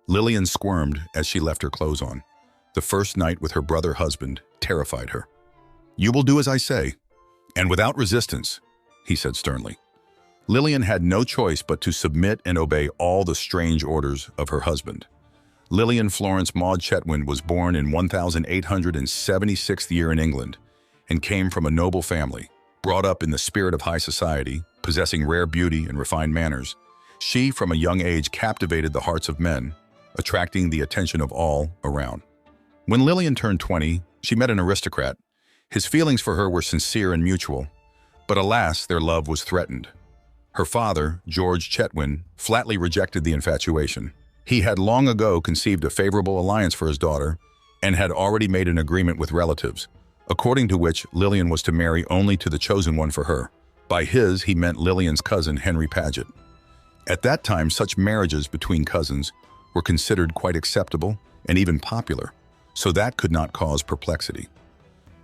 Lillian squirmed as she left her clothes on. The first night with her brother husband terrified her. "You will do as I say, and without resistance," he said sternly. Lillian had no choice but to submit and obey all the strange orders of her husband. Lillian Florence Maud Chetwynd was born in 1876th year in England and came from a noble family. Brought up in the spirit of high society, possessing rare beauty and refined manners, she from a young age captivated the hearts of men, attracting the attention of all around. When Lillian turned 20, she met an aristocrat. His feelings for her were sincere and mutual, but alas, their love was threatened. Her father, George Chetwynd, flatly rejected the infatuation. He had long ago conceived a favorable alliance for his daughter and had already made an agreement with relatives, according to which Lillian was to marry only to the chosen one for her. By his, he meant Lillian's cousin, Henry Paget. At that time, such marriages between cousins were considered quite acceptable and even popular, so that could not cause perplexity.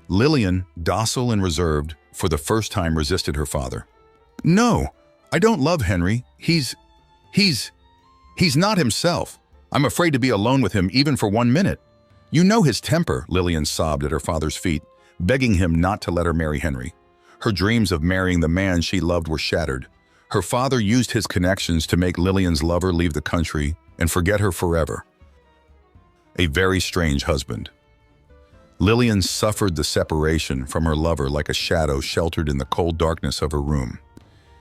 Lillian, docile and reserved, for the first time resisted her father. "No, I don't love Henry. He's not himself. I'm afraid to be alone with him even for 1 minute. You know his temper," Lillian sobbed at her father's feet, begging him not to let her marry Henry. Her dreams of marrying the man she loved were shattered. Her father used his connections to make Lillian's lover leave the country and forget her forever. A very strange husband. Lillian suffered the separation from her lover like a shadow sheltered in the cold darkness of her room.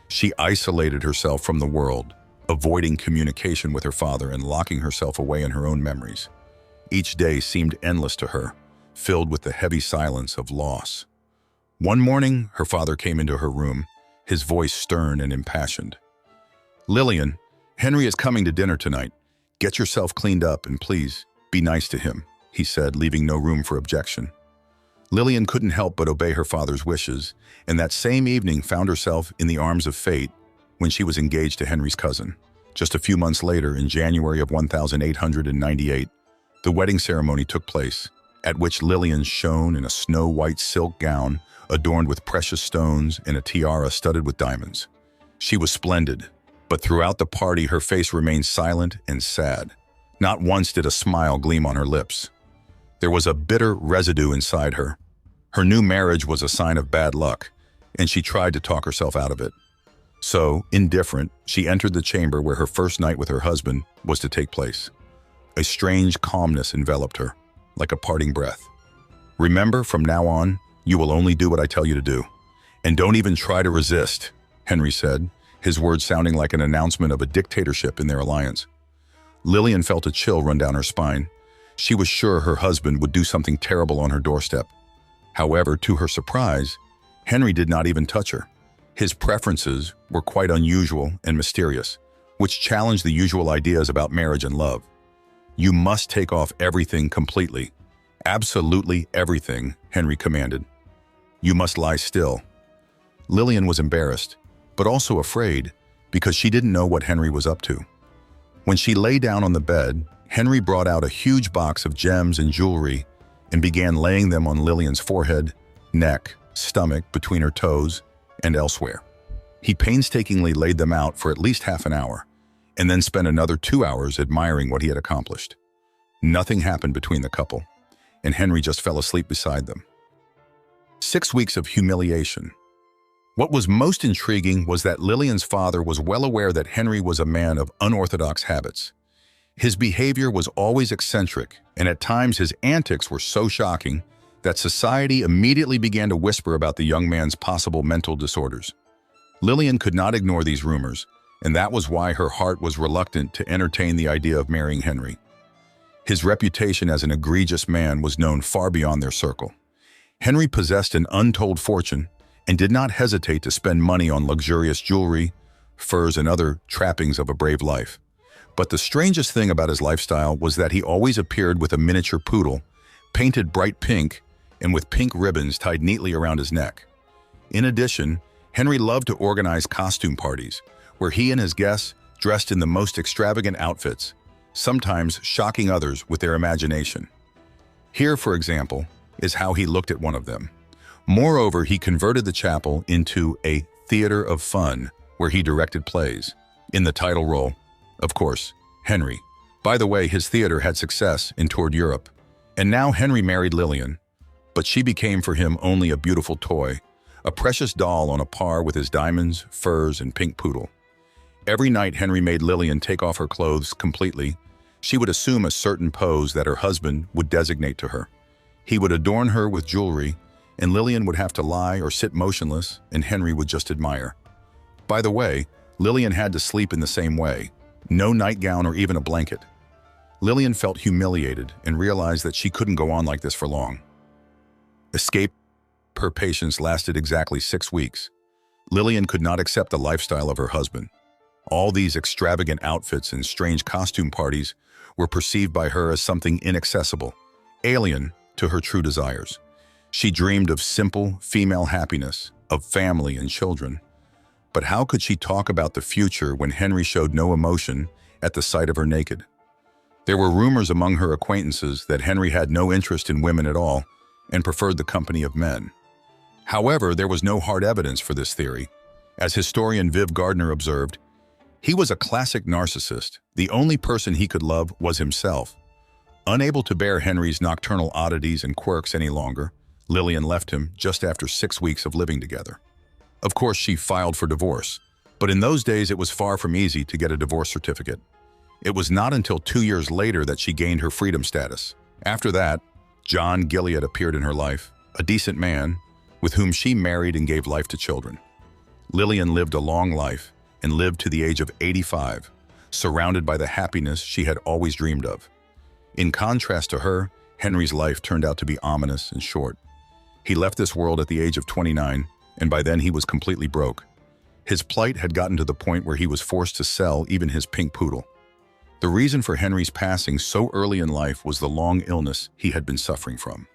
She isolated herself from the world, avoiding communication with her father and locking herself away in her own memories. Each day seemed endless to her, filled with the heavy silence of loss. One morning, her father came into her room, his voice stern and impassioned. "Lillian, Henry is coming to dinner tonight. Get yourself cleaned up and please, be nice to him," he said, leaving no room for objection. Lillian couldn't help but obey her father's wishes, and that same evening found herself in the arms of fate when she was engaged to Henry's cousin. Just a few months later, in January of 1898, the wedding ceremony took place, at which Lillian shone in a snow-white silk gown adorned with precious stones and a tiara studded with diamonds. She was splendid, but throughout the party her face remained silent and sad. Not once did a smile gleam on her lips. There was a bitter residue inside her. Her new marriage was a sign of bad luck, and she tried to talk herself out of it. So, indifferent, she entered the chamber where her first night with her husband was to take place. A strange calmness enveloped her, like a parting breath. "Remember, from now on, you will only do what I tell you to do. And don't even try to resist," Henry said, his words sounding like an announcement of a dictatorship in their alliance. Lillian felt a chill run down her spine. She was sure her husband would do something terrible on her doorstep. However, to her surprise, Henry did not even touch her. His preferences were quite unusual and mysterious, which challenged the usual ideas about marriage and love. "You must take off everything completely. Absolutely everything," Henry commanded. "You must lie still." Lillian was embarrassed, but also afraid, because she didn't know what Henry was up to. When she lay down on the bed, Henry brought out a huge box of gems and jewelry and began laying them on Lillian's forehead, neck, stomach, between her toes, and elsewhere. He painstakingly laid them out for at least half an hour, and then spent another 2 hours admiring what he had accomplished. Nothing happened between the couple, and Henry just fell asleep beside them. 6 weeks of humiliation. What was most intriguing was that Lillian's father was well aware that Henry was a man of unorthodox habits. His behavior was always eccentric, and at times his antics were so shocking that society immediately began to whisper about the young man's possible mental disorders. Lillian could not ignore these rumors, and that was why her heart was reluctant to entertain the idea of marrying Henry. His reputation as an egregious man was known far beyond their circle. Henry possessed an untold fortune and did not hesitate to spend money on luxurious jewelry, furs, and other trappings of a brave life. But the strangest thing about his lifestyle was that he always appeared with a miniature poodle, painted bright pink and with pink ribbons tied neatly around his neck. In addition, Henry loved to organize costume parties, where he and his guests dressed in the most extravagant outfits, sometimes shocking others with their imagination. Here, for example, is how he looked at one of them. Moreover, he converted the chapel into a theater of fun, where he directed plays. In the title role, of course, Henry, By the way, his theater had success and toured Europe. And now Henry married Lillian, but she became for him only a beautiful toy, a precious doll on a par with his diamonds, furs, and pink poodle. Every night Henry made Lillian take off her clothes completely. She would assume a certain pose that her husband would designate to her. He would adorn her with jewelry, and Lillian would have to lie or sit motionless, and Henry would just admire. By the way, Lillian had to sleep in the same way. No nightgown or even a blanket. Lillian felt humiliated and realized that she couldn't go on like this for long. Escape. Her patience lasted exactly 6 weeks. Lillian could not accept the lifestyle of her husband. All these extravagant outfits and strange costume parties were perceived by her as something inaccessible, alien to her true desires. She dreamed of simple female happiness, of family and children. But how could she talk about the future when Henry showed no emotion at the sight of her naked? There were rumors among her acquaintances that Henry had no interest in women at all and preferred the company of men. However, there was no hard evidence for this theory. As historian Viv Gardner observed, he was a classic narcissist. The only person he could love was himself. Unable to bear Henry's nocturnal oddities and quirks any longer, Lillian left him just after 6 weeks of living together. Of course, she filed for divorce, but in those days it was far from easy to get a divorce certificate. It was not until 2 years later that she gained her freedom status. After that, John Gilead appeared in her life, a decent man with whom she married and gave life to children. Lillian lived a long life and lived to the age of 85, surrounded by the happiness she had always dreamed of. In contrast to her, Henry's life turned out to be ominous and short. He left this world at the age of 29, and by then he was completely broke. His plight had gotten to the point where he was forced to sell even his pink poodle. The reason for Henry's passing so early in life was the long illness he had been suffering from.